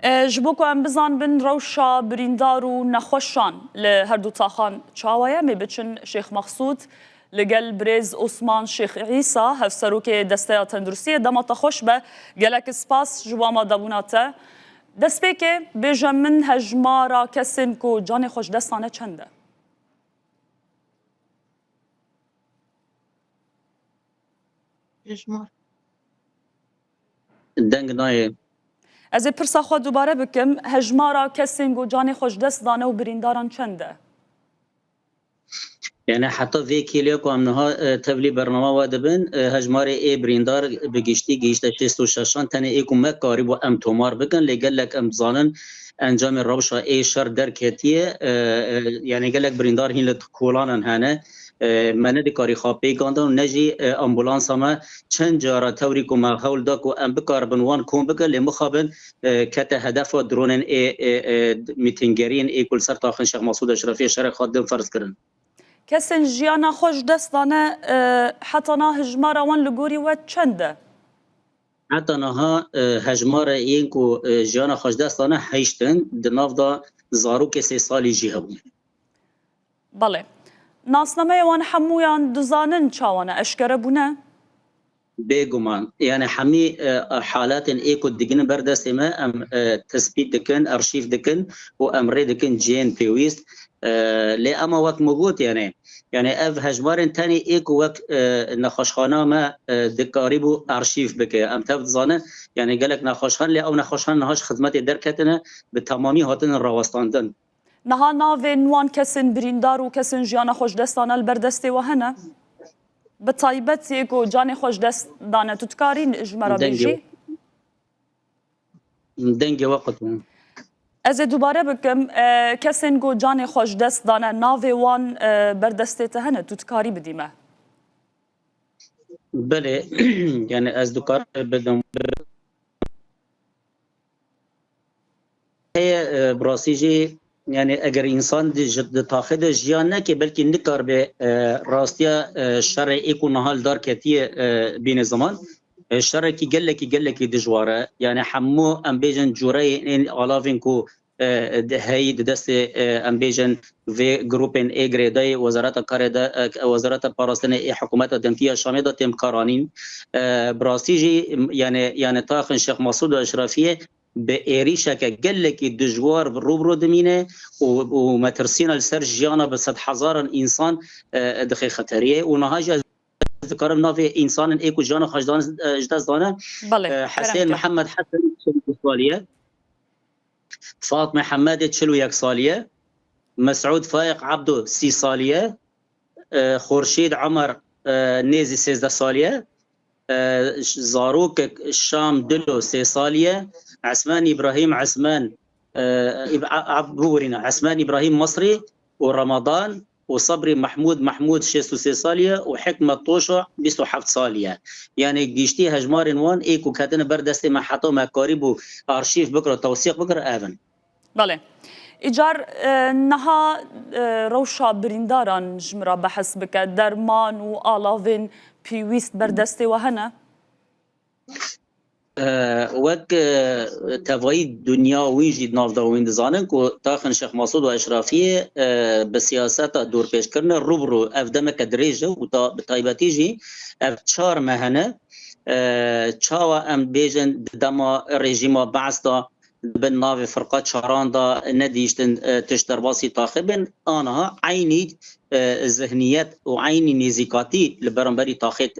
جبوکو ام بزان بن روشا بریندار و نخوشان لهردو تاخان چاوایه می بچن شیخ مقصود لگل بریز عثمان شیخ عیسا هفسروک دسته تندرستی دمات خوش به گلک سپاس جواما دابوناته دست که بیجم من هجمارا کسین کو جان خوش دستانه چنده هجمار دنگ نایه از پرسا خود دوباره بکم هجمارا کسین کو جان خوش دست دانه و برینداران چنده یعنی حتی ویکیلیا که امنها تبلی برنامه واده بین هجمار ای بریندار بگیشتی گیشت 66 تنه ای که مکاری با ام تومار بکن لگل لک ام زانن انجام روشا ای شر در کتیه یعنی گلک بریندار هین لطکولانن هنه منه دی کاری خوابی گاندن نجی امبولانس همه چند جارا توری که مغول دا که ام بکار بنوان کن بکن لی مخابن کت هدف و درونن میتینگرین ای کل سر تاخن شیخ مسعود اشرفی شرق خادم فرض کرن کسین جیانا خوش دست دانه حتی نا هجمارا وان لگوری و چنده حتی نها هجمار این که جیانا خوش دست دانه هیشتن دناف دا زارو که 3 سالی جی هبون بله ناسنامه وان حمویان دزانن چاوانه اشکره بونه؟ بگمان یعنی همی حالات ایکو دیگن بردست ما ام تثبیت دکن ارشیف دکن و امر دکن جین پیویست لی اما وقت موجود یعنی اف هجمار تانی ایکو وقت نخوشخانه ما دکاری بو ارشیف بکه ام تفت زانه یعنی گلک نخوشخان لی او نخوشخان نهاش خدمت درکتنه به تمامی هاتن راوستاندن نها ناوی نوان کسین بریندار و کسین جیانا خوش دستانه البردستی و هنه به طایبت یکو جان خوش دست دانه تتکارین اجمرا بیجی؟ دنگ وقت از دوباره بکم کسین گو جان خوش دست دانه ناوی وان بردستی تهنه تتکاری بدیمه بله یعنی از دوکار بدم براسیجی یعنی اگر انسان د تاخد جیان نه که بلکه نکار به راستیا شرعی کو نهال دار کتی بین زمان شرعی گلکی دجواره یعنی همو ام بیجن جوره این علافین کو هی دست ام بیجن و گروپن ای گریدای وزارت کار ده وزارت پاراستن ای حکومت دمتیه شامی دا تیم کارانین براسیجی یعنی تاخن شیخ مسعود اشرفیه به ایریشه که گلکی دجوار روبرو دمینه و مترسین السر جیانا به 100,000 انسان دخی خطریه و نهاج ذکرم نافی انسان ایکو جانا خجدان اجداز دانه حسین محمد حسن 40 سالیه فاطمه حماد 41 سالیه مسعود فائق عبدو 30 سالیه خورشید عمر نیزی 13 سالیه زاروک شام دلو 3 سالیه عثمان ابراهيم عثمان عثمان ابراهيم مصري ورمضان وصبري محمود 63 ساليه وحكمه طوشع 27 ساليه يعني جيشتي هجمار وان ايكو كاتن بردست ما حطوا مكاريب وارشيف بكره توثيق بكره اذن بله ایجار نها روشا برینداران جمرا بحث بک درمان و آلاوین پیویست بردستی و هنه وک توایی دنیا ویجی ناف دا وین دزانن کو تاخن شیخ مسعود و اشرافی به سیاست دور پیش کرنه روبرو افدم کدریجه و تا بتایباتی جی اف 4 مهنه چاوا ام بیجن دما رژیم بعث دا بن ناف فرقه چاران دا ندیشتن تشتر باسی تاخبن آنها عینی ذهنیت و عینی نزیکاتی لبرانبری تاخت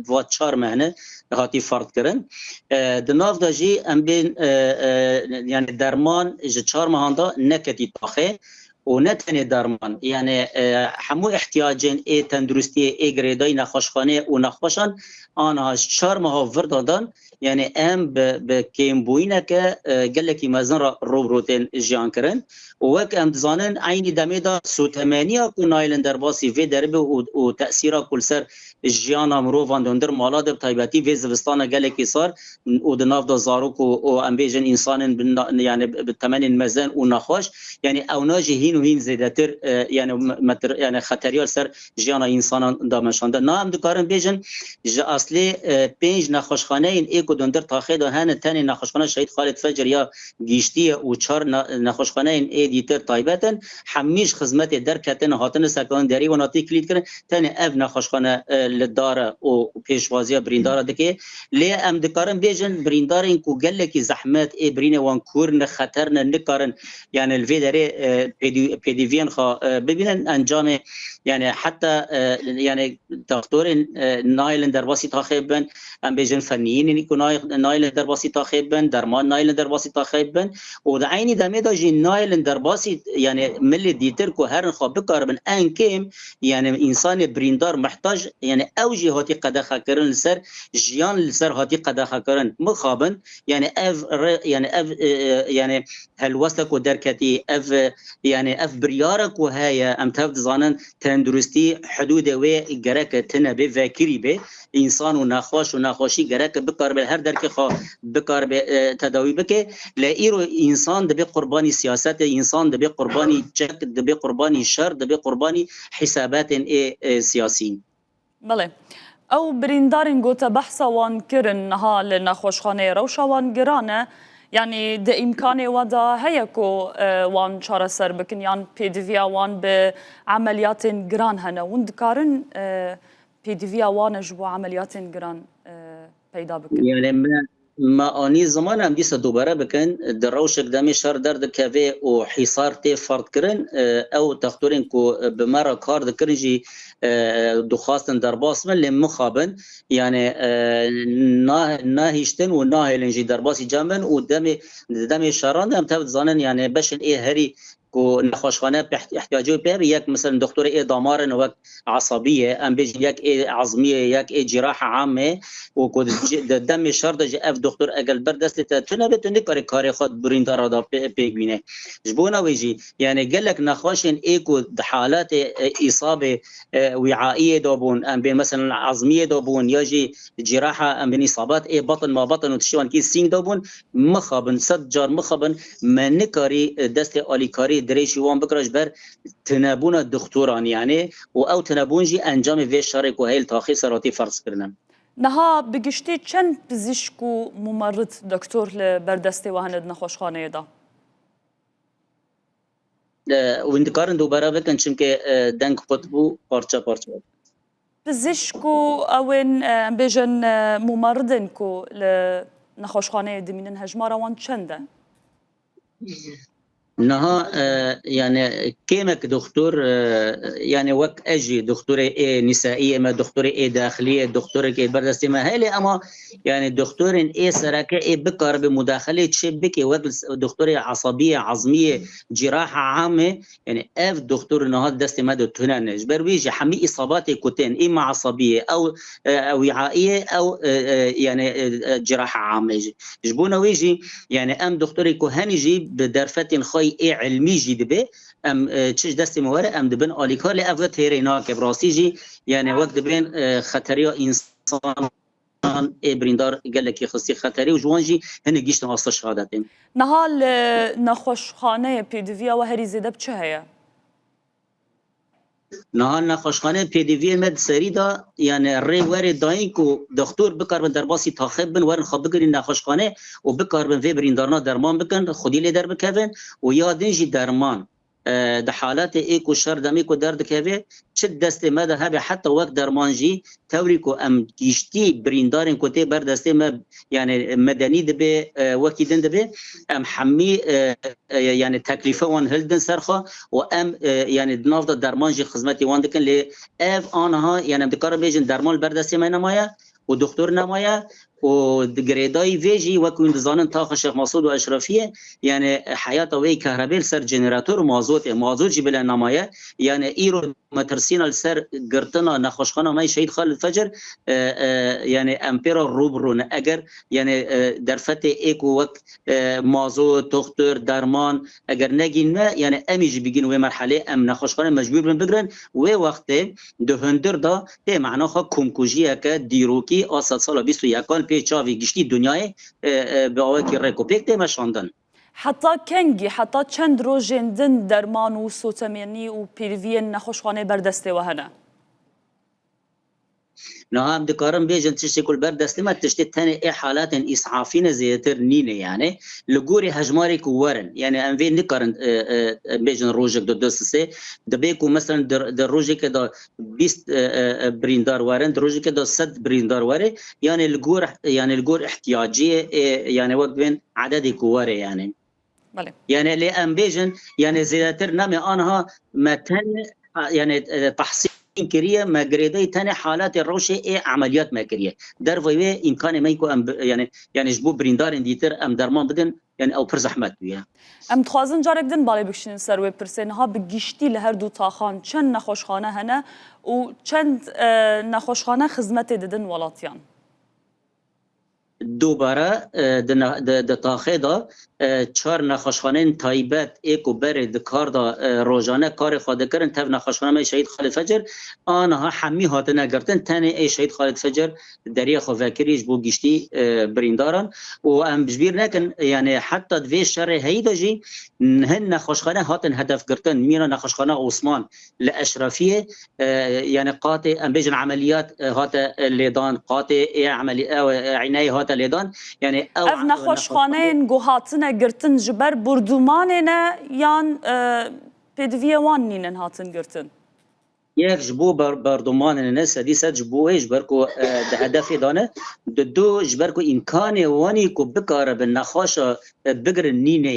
و 4 مهنه هاتی فرد کرن دناف دا جی ام بین یعنی درمان جه 4 مهان دا نکتی تاخه و نتنی درمان یعنی همو احتیاجین ای تندرستی ای گریدای نخوشخانه و نخوشان آنها 4 ماه وردادن یعنی ام به کیم بوینه که گلکی مزن را روبروتین جیان کرن و وک ام دزانن عینی دمی دا سوتمانیا کو نایلن در باسی وی دربه و تأثیرا کل سر جیانا مروفان دندر مالاد بطایباتی وی زوستان گلکی سار و دناف دا زاروک و ام بیجن انسان یعنی بتمن مزن و نخوش یعنی اوناجی هین و هین زیدتر یعنی خطریال سر جیانا انسان دا مشانده نا ام دکارن بیجن اصلی 5 نخوشخانه این ایکو کو دندر تاخید و هن تن نخوشخانه شهید خالد فجر یا گیشتی و چهار نخوشخانه این ایدیتر تایبتن همیش خدمت در کتن هاتن سکان دری و ناتی کلید کردن تن اف نخوشخانه لداره و پیشوازی بریندار دکه لی ام دکارن بیجن بریندار این کو گله کی زحمت ای برین وان کورن خطر نکارن یعنی الویدره پیدیوین خا ببینن انجام یعنی حتی یعنی دکتور نایل در واسی تاخیبن ام بیجن فنیین نیکو نایل در واسی تاخیبن درمان نایل در واسی تاخیبن و در عینی دمه داجی نایل در واسی یعنی ملی دیتر کو هر خواب بکاربن انکم یعنی انسان بریندار محتاج یعنی اوجی هاتی قدخه کرن لسر جیان لسر هاتی قدخه کرن مخابن یعنی يعني هالوسك ودركتي اف بريارك وهاي ام تفد زانن تندرستي حدود و جرك تنبي فاكري به انسان ونخوش ونخوشي جرك بكار به هر درك خو بكار به تداوي بك لا ايرو انسان دبي قرباني سياسات انسان دبي قرباني جك دبي قرباني شر دبي قرباني حسابات سياسيين بله او بريندارن گوته بحثا وان کرن نها لنخوشخانه روشا وان گرانه يعني ده إمكاني ودا هيكو وان شارة سر بكن يعني بيديفيا وان بعمليات جران هنا وندكارن بيديفيا وان جوا عمليات جران پیدا بكن يعني ما آنی زمان هم دیسا دوباره بکن در روش اقدامی شهر درد کهوه و حصار تی فرد کرن او تختورین که بمرا کار دکرن جی دخواستن در باسمن لیم مخابن یعنی ناهیشتن و ناهیلن جی در باسی جامن و دم شهران هم تفت زانن یعنی بشن ای هری کو نخوشخانه احتیاجی به یک مثلا دکتر ای دامارن و عصبیه ام بیج یک ای عظمیه یک ای جراحه عامه و کو دم شرط اف دکتر اگل بر دست تونه بتونه کار خود بریندار دا پیگوینه جبونه ویجی یعنی قال لك نخوشن ای کو حالات اصابه وعائيه دابون ام بين مثلا عظميه دابون يجي جراحه ام بين اصابات اي بطن ما بطن وتشوان كي سين دابون مخابن صد جار مخابن من نكاري دست اليكاري دريشي وان بكرج بر تنابون الدكتوران يعني او تنابون جي انجام في شارك وهي تاخيص راتي فرض كرنا نها بگشتی چند پزشک و ممرض دکتر لبردستی وهند نخوشخانه دا وندکارن دوباره بکن چون که دنگ قطبو پارچه پزشک و اوین بیجن ممرضن کو لنخوشخانه دمینن هجمارا وان چنده؟ نها يعني كيمك دكتور يعني وك اجي دكتور ايه نسائيه ما دكتور ايه داخليه دكتور ايه بردستي ما هلي اما يعني دكتور ايه سراكه ايه بكر بمداخله شبكه وك دكتور عصبيه عظميه جراحه عامه يعني اف دكتور نها دستي ما دتنا جبر ويجي حمي اصابات كوتين اما عصبيه او وعائيه او يعني جراحه عامه جبونه ويجي يعني ام دكتور كهنجي بدرفه خاي ای علمی جید به ام چش دست مواره ام دبن آلیکار لعوه تیرینا که براستی جی یعنی وقت دبن خطری انسان ای بریندار گلکی خستی خطری و جوان جی هنه گیشت هاستا شهادتیم نهال نخوشخانه پیدویا و هری زیده بچه هیا؟ نهال نخوشخانه پیدویا مد سری دا یعنی ری وری داین کو دکتور بکار بن در باسی تاخب بن ورن خواب بگرین نخوشخانه و بکار بن وی بریندارنا درمان بکن خودی لی در بکوین و یادین جی درمان ده حالات ایکو شر دمی کو درد کوي چه دسته ما ده هبه حتی وقت درمانجی توری کو ام گیشتی بریندارن کوته بر دسته ما یعنی مدنی ده به وکی دنده به ام حمی یعنی تکلیفه وان هلدن سرخه و ام یعنی نافد درمانجی خدمتی وان دکن لی اف آنها یعنی دکار بیجن درمان بر دسته ما نمایه و دکتر نمایه و گریدای ویجی وکو اندزانن تاخ شیخ مسعود و اشرفیه یعنی حیات وی کهربیل سر جنراتور مازوت جی بلا نمایه یعنی ایرو مترسین سر گرتنا نخوشخانه مای شهید خالد فجر یعنی امپیرا روبرون اگر یعنی در فتح ایکو وقت مازوت دکتر درمان اگر نگین ما یعنی امیج بگین و مرحله ام نخوشخانه مجبور بگرن و وقت دهندر دا ته معنا خو کومکوجیه که دیروکی آسد سال 21 پیچاوی گشتی دنیای به آوکی رکوپیک ته مشاندن حتی کنگی حتی چند روزندن درمان و سوتمینی و پیروی نخوشخانه بردسته و هنه نه هم دکارم بیجن تشتی کل بر دستی ما تشتی تنه ای حالات اسعافین زیاتر نینه یعنی لگوری هجماری کو ورن یعنی ام وی نکارن بیجن روزک دو دست سه دبی کو مثلا در روزی که دا 20 بریندار ورن در روزی که دا 100 بریندار وره یعنی لگور احتیاجی یعنی وقت بین عددی کو وره یعنی بله يعني اللي امبيجن يعني زيادتر نامي انها متن يعني تحصيل كريه ما جريدي تاني حالات الروشي اي عمليات ما كريه در وي امكان ما يكون يعني جبو بريندار ديتر ام درمان بدن يعني او پر زحمت ويا ام تخوازن جارك دن بالي بكشين سروي برسين ها بگشتي لهر دو تاخان چند نخوشخانه هنه و چند نخوشخانه خدمت ددن ولاتيان دوباره د تاخه دا چهار نخوشخانه تایبت ایکو بر دکار دا روزانه کار خواده کرن تف نخوشخانه می شهید خالد فجر آنها همی هات نگرتن تنه ای شهید خالد فجر دریه خوفکریش بو گشتی بریندارن و ام بجبیر نکن یعنی حتی دوی شر هیدا جی هن نخوشخانه هاتن هدف گرتن میرا نخوشخانه عثمان لاشرافیه یعنی قاطع ام بیجن عملیات هات لیدان قاطع عنایه هات لیدان یعنی اف نخوشخانه گوهاتنه گرتن جبر بردومانه یان پدویه وان نینن هاتن گرتن یک جبو بردمان الناس دي سجبو ايش بركو ده هدف دانه دو جبركو امكان واني كو بكار بالنخاشه بقر النينه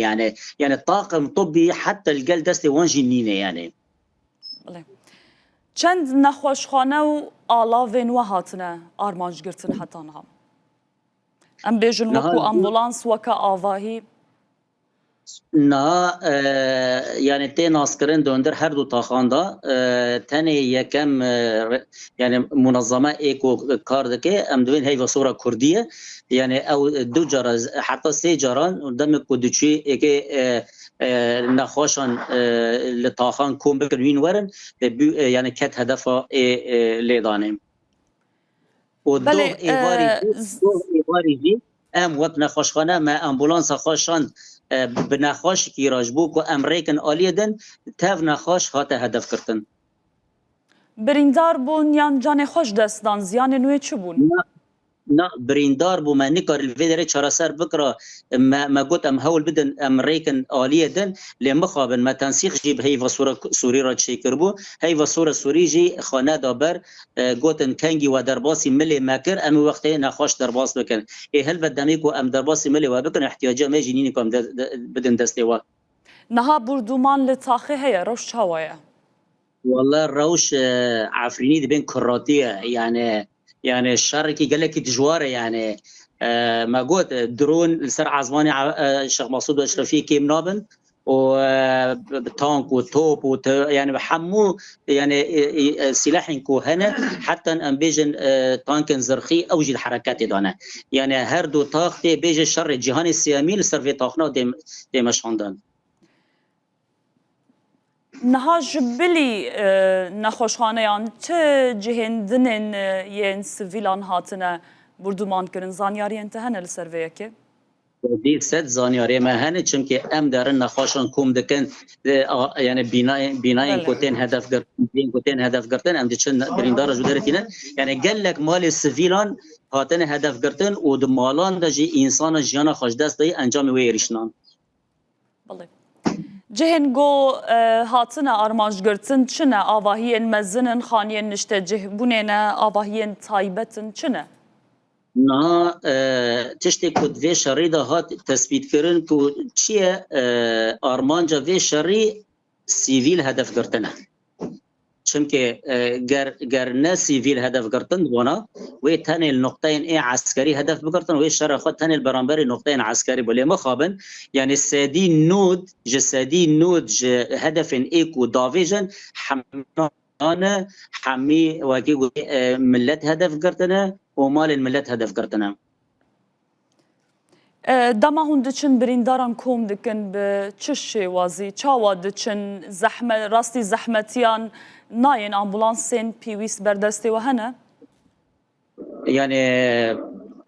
يعني طاقم طبي حتى الجل دستي وانجي النينه يعني چند نخوشخانه و آلاوین و هاتنه آرمانج گرتن حتی نها ام بیجن وکو امبولانس وکا آواهی نه يعني تي ناسكرين دوندر هر دو تاخاندا تاني يكم يعني منظمه ايكو كاردكي ام دوين هي وصوره كرديه يعني او دو جرا حتى سي جران قدام كودشي ايكي نخوشان لطاخان كوم بكرين ورن يعني كت هدفها ليدانم ودو ايواري جي ام وقت نخوشخانه ما امبولانس خوشان بنخاش کی راجبو کو امریکن آلیدن تاو نخاش هات هدف کردن بریندار بون یان جان خوش دستان زیان نوی چه بون؟ نه بریندار بو من نکار الویدره چرا سر بکرا ما قلت ام هول بدن امریکن آلیدن لمخابن ما تنسیخ جیب هی و سوری را چیکر بو هی و سوری جی خانه دابر قلتن کنگی و درباسی ملی مکر ام وقتی نخاش درباس بکن ای هل بدمی کو ام درباسی ملی و بکن احتیاجه ما جنینی کم بدن دسته و نها بردومان لطاخه هیا روش چاویه والله روش عفرینی دی بین کراتیه يعني الشر كي قال لك دجواره يعني ما قلت درون سر عزماني الشيخ مقصود واشرفي كيم نابن وتانك وتوب يعني بحمو يعني سلاح كوهنه حتى ان بيجن تانك زرخي اوجي الحركات دانا يعني هردو طاقتي بيجي الشر الجهاني السيامي لسر طاقنا دي مشاندان نها جبلی نخوشخانه یان چه جهندنن ین سویلان هاتنه بردومان کرن زانیاری انتهنه لسرویه که؟ دی ست زانیاری ما هنه چونکه ام دارن نخوشان کوم دکن يعني بناء كوتين هدف قرتن ام دچن بریندار جودرتینن يعني قال لك مال السویلان هاتنه هدف قرتن و دمالان دجی انسان جیانا خوش دست دی انجام ویریشنان بالله جهنگو هاتنه آرمانج گرتن چنه آواهین مزنن خانین نشته جهبونینه آواهین تایبتن چنه؟ نه تشتی کد وی شری ده هات تثبیت کردن که چیه آرمانجا وی شری سیویل هدف گرتنه چونکه گر نه سیویل هدف گرتن وانا و تنه النقطين ای عسکری هدف بگرتن و شر خود تنه البرانبری نقطين عسکری بله مخابن يعني سادی نود هدف ایکو داویجن حمانه حمی واقعی ملت هدف گرتنه و مال الملت هدف گرتنه دما هون دچن برینداران کوم دکن به چش وازی چاوا دچن زحمت راستی زحمتیان ناین امبولانسین پیویس بردسته و هنه يعني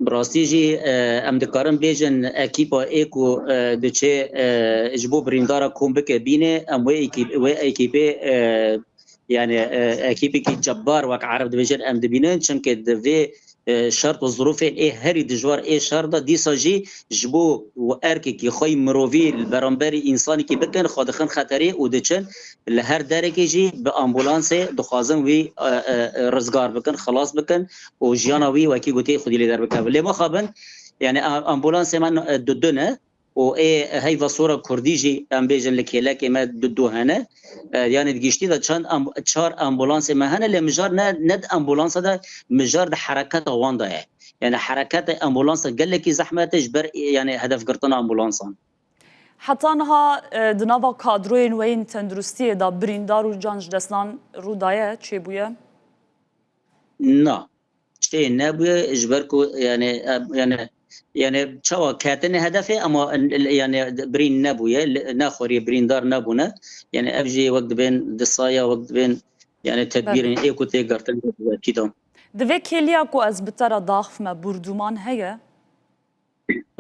براستی جی ام دکارم بیجن اکیپا ایکو دچه اجبو بریندارا کوم بک بینه ام و اکیپه يعني اكيبي كي جبار وك عرب دبيجن ام دبينن چونك دوی شرط و ظروف ايه هری دجوار ايه شرط دي ساجي جبو و اركي كي خوي مروفي البرامبري انساني كي بكن خادخن خطري و دچن لهر دركي جي بامبولانس دخازن وي رزگار بكن خلاص بكن و جيانوي وكي گوتي خدي لي در بكن لما خابن يعني امبولانس من ددنه و ايه هاي فصوره كرديجي ام بيجن لكيلاك ما ددو هنا يعني دقيشتي دا چند چار امبولانس ما هنا لمجار ند امبولانس دا مجار دا حركات واندا يعني حركات امبولانس قال لك زحمتش بر يعني هدف قرطنا امبولانسان حتى انها دناوا كادروين وين تندرستي دا بريندار و جانج دسنان رودايه چي بويه؟ نا شيء نبويه اجبركو يعني چوا كاتن هدفه اما يعني برين نبويه ناخوري بريندار نبونه يعني افجي وقت بين دصايا وقت بين يعني تدبير ايكو تيغرتن كيدون دفي كيليا كو از بترا ضاخف ما بردومان هي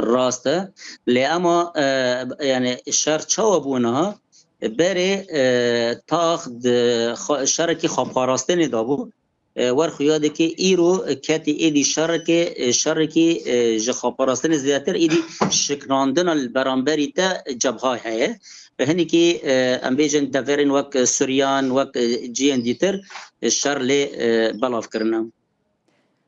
راسته لأما يعني الشر چوا بونها بري تاخد شركي خباراستن دابو ورخیاده که ایرو کتی ایدی شرکی جخاپاراستن زیادتر ایدی شکراندن البرانبری تا جبهه هایه هنی که ام بیجن دورین وک سوریان وک جیان دیتر شر لی بلاف کرنم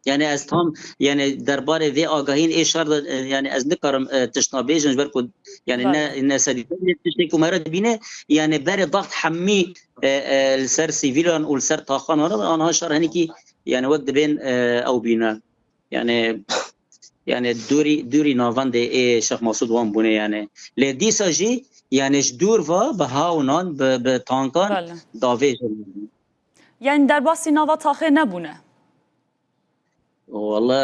يعني از تام يعني درباره وی آگاهین ای شر يعني از نکارم تشنا بیجن جبر کد يعني نه سدی تشتی که مرد بینه يعني بر ضغط حمی السر سيفيلان والسر طاقان انا شر هنيكي يعني ود بين او بينا يعني دوري نافان دي اي شيخ مسعود وان بونه يعني لدي ساجي يعني جدور و بهاونان بتانكان داوي يعني در باسی ناوا تاخه نبونه والله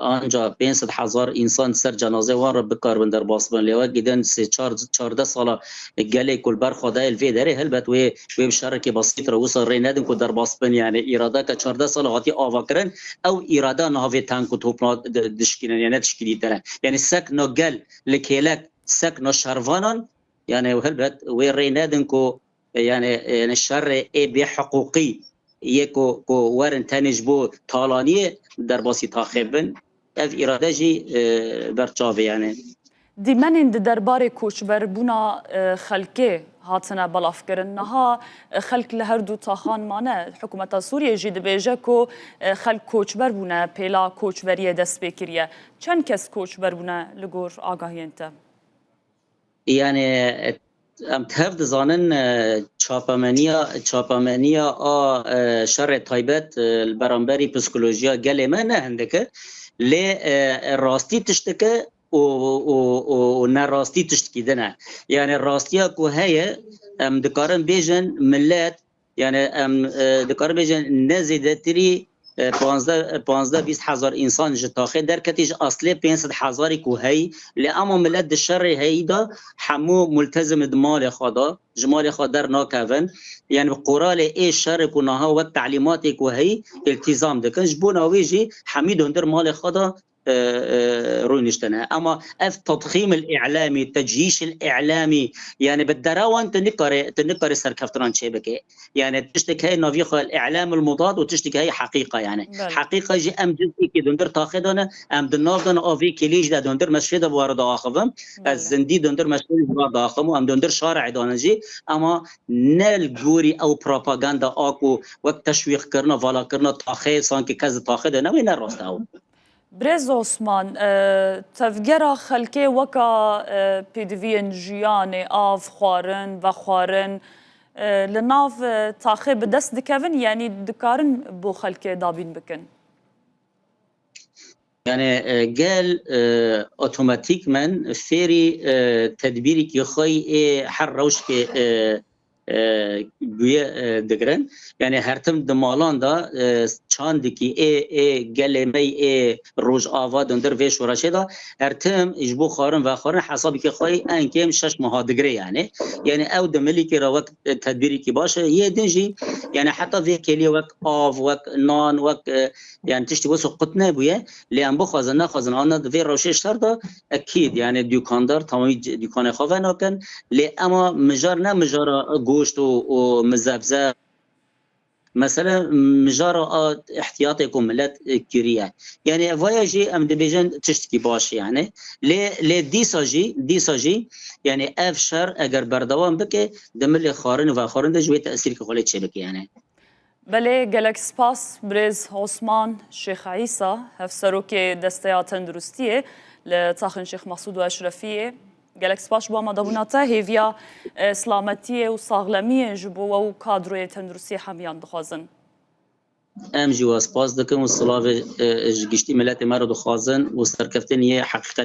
انجا 500,000 انسان سر جنازه وان را بکار بندر باسبن لیوا گیدن 14 ساله گله کل بر خدای الفی داره هلبت و بشرکی بسيط رو وصل رينادن کو در باسبن يعني اراده که 14 ساله هاتی آوا کرن او اراده ناوی تانک و توپنا دشکینن يعني تشکیلی تره يعني سک نو گل لکیلک سک نو شروانان يعني هلبت و رينادن کو يعني الشر ای بی حقوقی يكو ورن تنجبو طالانية در باسی تاخبن اف اراده جي برچاوه يعني دي من دربار کوچبر بونا خلقه هاتنا بلاف کرن نها خلق لهردو تاخان مانه حکومت سوریه جی دبیجه کو خلق کوچبر بونا پیلا کوچبریه دست بکریه چند کس کوچبر بونا لگور آگاهی انت؟ يعني ام تهف دزانن چاپامنیا شر تایبت البرانبری پسیکولوژیا گله من نه هندکه لی راستی تشتکه و نراستی تشتکیدنه يعني راستیا کو هي ام دکارن بیجن ملت يعني ام دکارن بیجن نزیدتری 15-20,000 انسان جتاخه در کتیج اصلی 500,000 کو هی لأما ملت الشر هی دا حمو ملتزم دمال خدا جمال خدا در ناکون يعني قرال ای شر کنها و تعلیمات کو هی التزام دکن جبونا ویجی حمید هندر مال خدا روی نشتنه اما اف تضخيم الاعلامي التجيش الاعلامي يعني بالدراوان تنكر سركفتران شبكه يعني تشتكي هي نافيخ الاعلام المضاد وتشتكي هي حقيقه يعني حقيقه جي ام جزء كي دندر تاخدنا ام دنافدن اوفي كليج دا دندر مسجد بوارد اخفم الزندي دندر مسجد بوارد اخفم ام دندر شارع دانجي اما نل جوري او بروباغندا اكو وقت تشويق کرنا والا کرنا تاخه سان كي كز تاخدنا وين راستاو برز عثمان تفجر خلقه وكا بيدوين جياني آف خوارن و خوارن لناف تاخي بدست دكافن يعني دكارن بو خلقه دابين بكن يعني قال اوتوماتيك من فيري تدبيري كي خوي حر روش كي بویه دگرن یعنی هرتم دمالان دا چاند کی ای گلمی ای روز آوا دندر ویش ورشه دا هرتم اجبو خارن و خارن حسابی که خواهی انکیم 6 ماه دگره یعنی او دملی که را وقت تدبیری کی باشه یه دنجی یعنی حتی وی کلی وقت آف وقت نان وقت يعني تشتي وسو قطنا بويا لان بخوازن نخوازن انا في روشه شر دا اكيد يعني دكاندار تمامی دکان خواه نکن لی اما مجار نه مجار گوشت و مزبزه مثلا مجارة احتياطكم ملت كوريا يعني فواياجي ام دبيجن تشتكي باش يعني لي ديساجي يعني افشر اگر بردوام بك دمل خارن و خارن ده جوي تاثير كخولت شبك يعني بله گلک سپاس برز عثمان شیخ عیسی هفسروک دسته تندرستیه لتاخن شیخ مسعود و اشرفیه گلک سپاس با مدابوناته هیویا سلامتیه و ساغلمیه جبو و کادروی تندرستی همیان دخوازن ام جوا سپاس دکم و صلاة گشتی ملت مرد خازن و سرکفتن یه حقیقت